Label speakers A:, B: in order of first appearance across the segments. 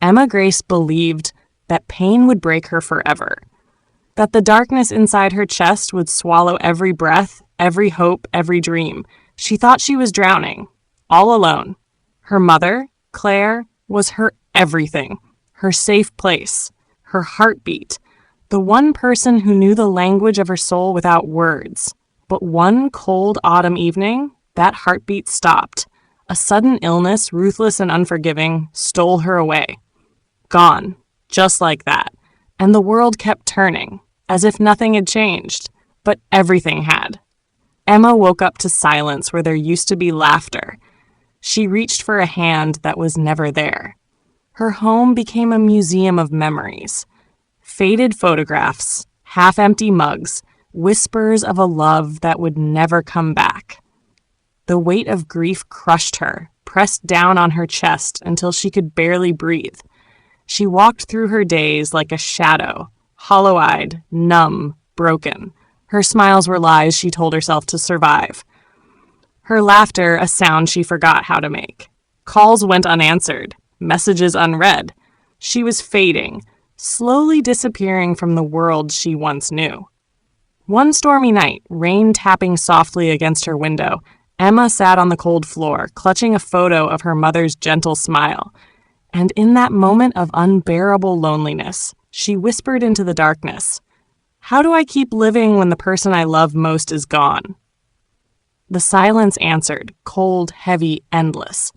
A: Emma Grace believed that pain would break her forever, that the darkness inside her chest would swallow every breath, every hope, every dream. She thought she was drowning, all alone. Her mother, Claire, was her everything, her safe place, her heartbeat, the one person who knew the language of her soul without words. But one cold autumn evening, that heartbeat stopped. A sudden illness, ruthless and unforgiving, stole her away. Gone, just like that. And the world kept turning, as if nothing had changed, but everything had. Emma woke up to silence where there used to be laughter. She reached for a hand that was never there. Her home became a museum of memories. Faded photographs, half-empty mugs, whispers of a love that would never come back. The weight of grief crushed her, pressed down on her chest until she could barely breathe. She walked through her days like a shadow, hollow-eyed, numb, broken. Her smiles were lies she told herself to survive. Her laughter a sound she forgot how to make. Calls went unanswered, messages unread. She was fading, slowly disappearing from the world she once knew. One stormy night, rain tapping softly against her window, Emma sat on the cold floor, clutching a photo of her mother's gentle smile. And in that moment of unbearable loneliness, she whispered into the darkness, "How do I keep living when the person I love most is gone?" The silence answered, cold, heavy, endless.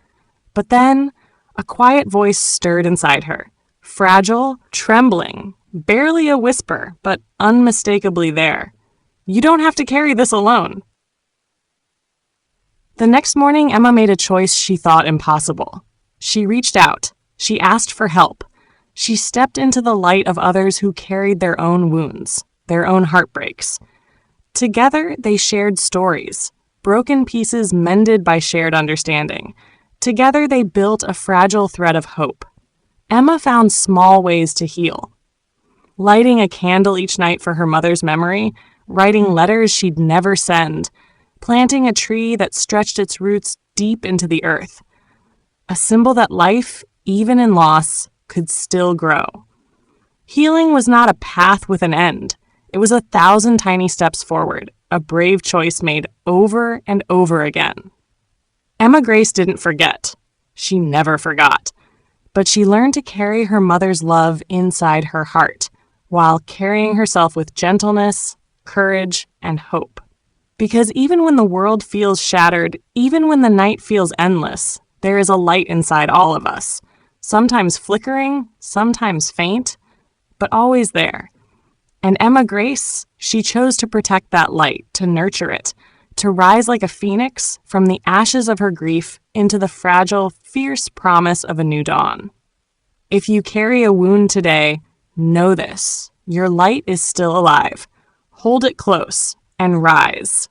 A: But then, a quiet voice stirred inside her, fragile, trembling, barely a whisper, but unmistakably there. "You don't have to carry this alone." The next morning, Emma made a choice she thought impossible. She reached out. She asked for help. She stepped into the light of others who carried their own wounds, their own heartbreaks. Together, they shared stories, broken pieces mended by shared understanding. Together, they built a fragile thread of hope. Emma found small ways to heal. Lighting a candle each night for her mother's memory, writing letters she'd never send, planting a tree that stretched its roots deep into the earth. A symbol that life, even in loss, could still grow. Healing was not a path with an end. It was 1,000 tiny steps forward, a brave choice made over and over again. Emma Grace didn't forget. She never forgot. But she learned to carry her mother's love inside her heart, while carrying herself with gentleness, courage, and hope. Because even when the world feels shattered, even when the night feels endless, there is a light inside all of us. Sometimes flickering, sometimes faint, but always there. And Emma Grace, she chose to protect that light, to nurture it, to rise like a phoenix from the ashes of her grief into the fragile, fierce promise of a new dawn. If you carry a wound today, know this: your light is still alive. Hold it close and rise.